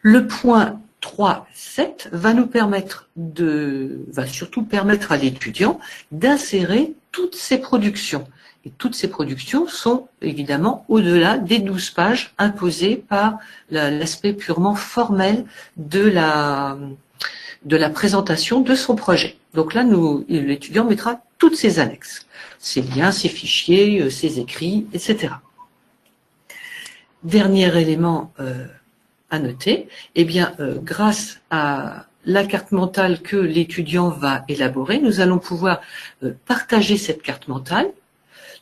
Le point 3.7 va nous permettre va surtout permettre à l'étudiant d'insérer toutes ses productions. Et toutes ces productions sont évidemment au-delà des 12 pages imposées par l'aspect purement formel de la présentation de son projet. Donc là, l'étudiant mettra toutes ses annexes, ses liens, ses fichiers, ses écrits, etc. Dernier élément à noter, eh bien, grâce à la carte mentale que l'étudiant va élaborer, nous allons pouvoir partager cette carte mentale,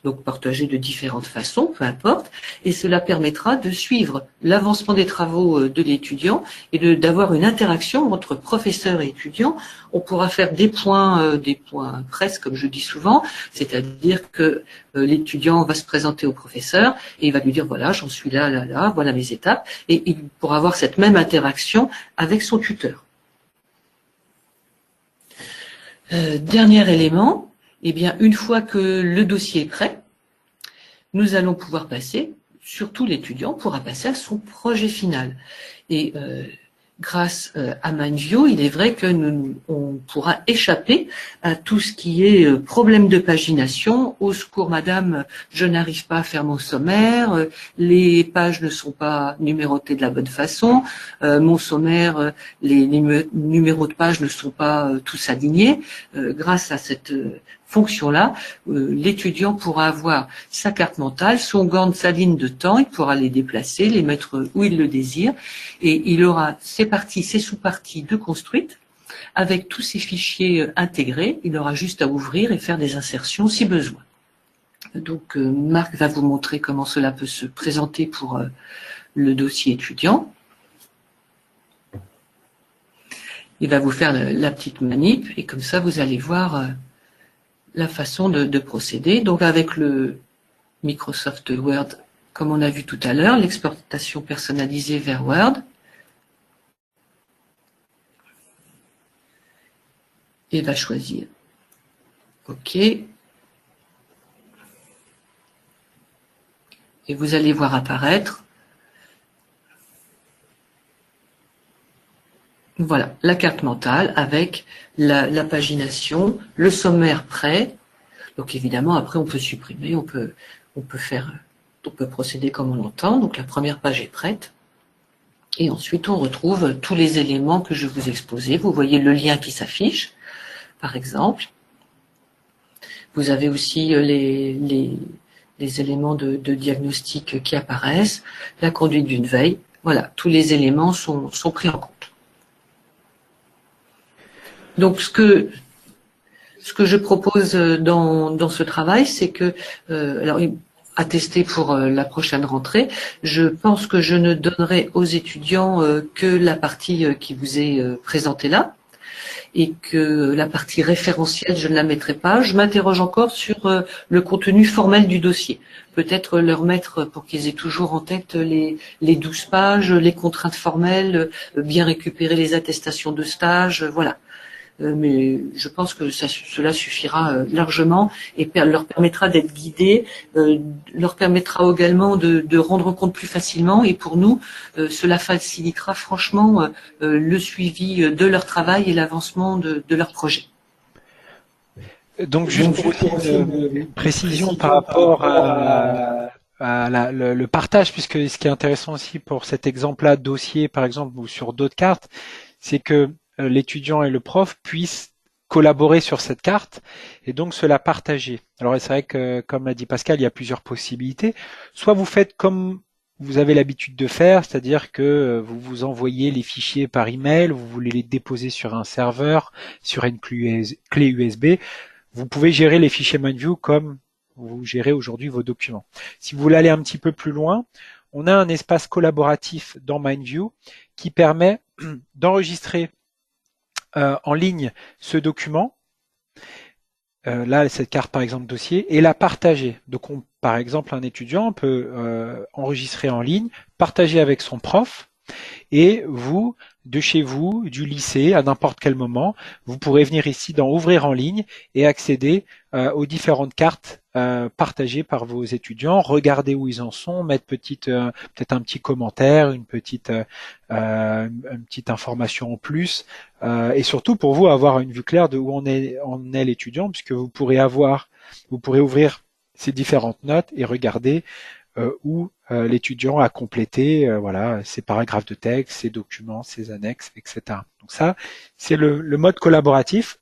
donc partagée de différentes façons, peu importe, et cela permettra de suivre l'avancement des travaux de l'étudiant et d'avoir une interaction entre professeur et étudiant. On pourra faire des points presse, comme je dis souvent, c'est-à-dire que l'étudiant va se présenter au professeur et il va lui dire voilà, j'en suis là, là, là, voilà mes étapes, et il pourra avoir cette même interaction avec son tuteur. Dernier élément, eh bien, une fois que le dossier est prêt, nous allons pouvoir passer, surtout l'étudiant pourra passer à son projet final. Et grâce à Mindview, il est vrai que on pourra échapper à tout ce qui est problème de pagination. Au secours, madame, je n'arrive pas à faire mon sommaire, les pages ne sont pas numérotées de la bonne façon, mon sommaire, les numéros de pages ne sont pas tous alignés. Grâce à cette fonction-là, l'étudiant pourra avoir sa carte mentale, son Gantt, sa ligne de temps, il pourra les déplacer, les mettre où il le désire, et il aura ses parties, ses sous-parties de construites, avec tous ces fichiers intégrés, il aura juste à ouvrir et faire des insertions si besoin. Donc Marc va vous montrer comment cela peut se présenter pour le dossier étudiant. Il va vous faire la petite manip, et comme ça vous allez voir la façon de procéder. Donc avec le Microsoft Word, comme on a vu tout à l'heure, l'exportation personnalisée vers Word. Et va choisir OK. Et vous allez voir apparaître, voilà, la carte mentale avec la pagination, le sommaire prêt. Donc évidemment, après, on peut supprimer, on peut procéder comme on l'entend. Donc la première page est prête. Et ensuite, on retrouve tous les éléments que je vous exposais. Vous voyez le lien qui s'affiche, par exemple. Vous avez aussi les éléments de diagnostic qui apparaissent, la conduite d'une veille. Voilà, tous les éléments sont pris en compte. Donc, ce que je propose dans ce travail, c'est que, alors, à tester pour la prochaine rentrée, je pense que je ne donnerai aux étudiants que la partie qui vous est présentée là, et que la partie référentielle, je ne la mettrai pas. Je m'interroge encore sur le contenu formel du dossier. Peut-être leur mettre, pour qu'ils aient toujours en tête les 12 pages, les contraintes formelles, bien récupérer les attestations de stage, voilà. Mais je pense que cela suffira largement et leur permettra d'être guidés, leur permettra également de rendre compte plus facilement, et pour nous, cela facilitera franchement le suivi de leur travail et l'avancement de leur projet. Donc juste pour aussi une précision par rapport à le partage, puisque ce qui est intéressant aussi pour cet exemple-là, dossier par exemple, ou sur d'autres cartes, c'est que l'étudiant et le prof puissent collaborer sur cette carte et donc se la partager. Alors c'est vrai que, comme l'a dit Pascal, il y a plusieurs possibilités. Soit vous faites comme vous avez l'habitude de faire, c'est-à-dire que vous vous envoyez les fichiers par email, vous voulez les déposer sur un serveur, sur une clé USB. Vous pouvez gérer les fichiers MindView comme vous gérez aujourd'hui vos documents. Si vous voulez aller un petit peu plus loin, on a un espace collaboratif dans MindView qui permet d'enregistrer en ligne ce document, là cette carte par exemple dossier, et la partager. Donc par exemple un étudiant peut enregistrer en ligne, partager avec son prof, et vous, de chez vous, du lycée, à n'importe quel moment, vous pourrez venir ici dans Ouvrir en ligne et accéder aux différentes cartes partagées par vos étudiants, regarder où ils en sont, mettre peut-être un petit commentaire, une petite information en plus, et surtout pour vous avoir une vue claire de où en est l'étudiant, puisque vous pourrez ouvrir ces différentes notes et regarder où l'étudiant a complété voilà, ses paragraphes de texte, ses documents, ses annexes, etc. Donc ça, c'est le mode collaboratif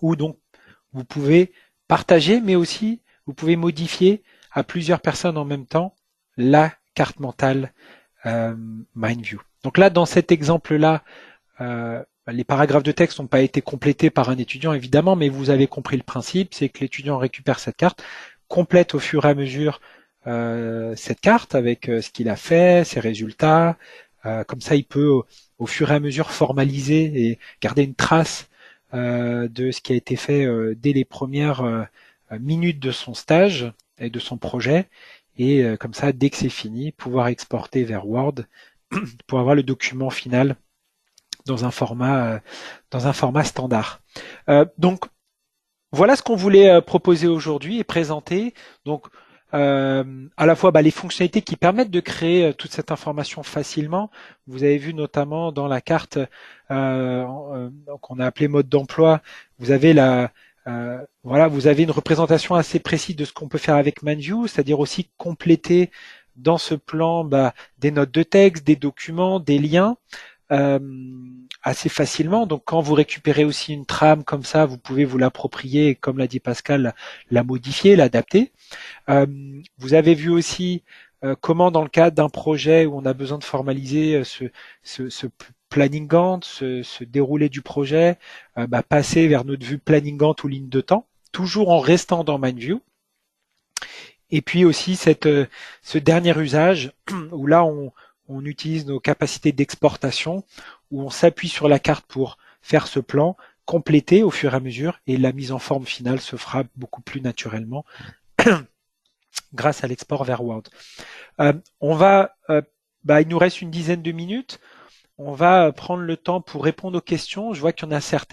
où donc vous pouvez partager, mais aussi vous pouvez modifier à plusieurs personnes en même temps la carte mentale MindView. Donc là, dans cet exemple-là, les paragraphes de texte n'ont pas été complétés par un étudiant, évidemment, mais vous avez compris le principe, c'est que l'étudiant récupère cette carte, complète au fur et à mesure cette carte avec ce qu'il a fait, ses résultats. Comme ça, il peut au fur et à mesure formaliser et garder une trace de ce qui a été fait dès les premières minutes de son stage et de son projet. Et comme ça, dès que c'est fini, pouvoir exporter vers Word pour avoir le document final dans un format standard. Donc voilà ce qu'on voulait proposer aujourd'hui et présenter. Donc à la fois les fonctionnalités qui permettent de créer toute cette information facilement. Vous avez vu notamment dans la carte qu'on a appelée mode d'emploi, vous avez vous avez une représentation assez précise de ce qu'on peut faire avec MindView, c'est-à-dire aussi compléter dans ce plan des notes de texte, des documents, des liens. Assez facilement. Donc quand vous récupérez aussi une trame comme ça, vous pouvez vous l'approprier et, comme l'a dit Pascal, la modifier, l'adapter. Vous avez vu aussi comment, dans le cadre d'un projet où on a besoin de formaliser ce planning Gantt, ce déroulé du projet, passer vers notre vue planning Gantt ou ligne de temps, toujours en restant dans MindView. Et puis aussi ce dernier usage où là on utilise nos capacités d'exportation, où on s'appuie sur la carte pour faire ce plan, compléter au fur et à mesure, et la mise en forme finale se fera beaucoup plus naturellement grâce à l'export vers Word. Il nous reste une dizaine de minutes. On va prendre le temps pour répondre aux questions. Je vois qu'il y en a certaines.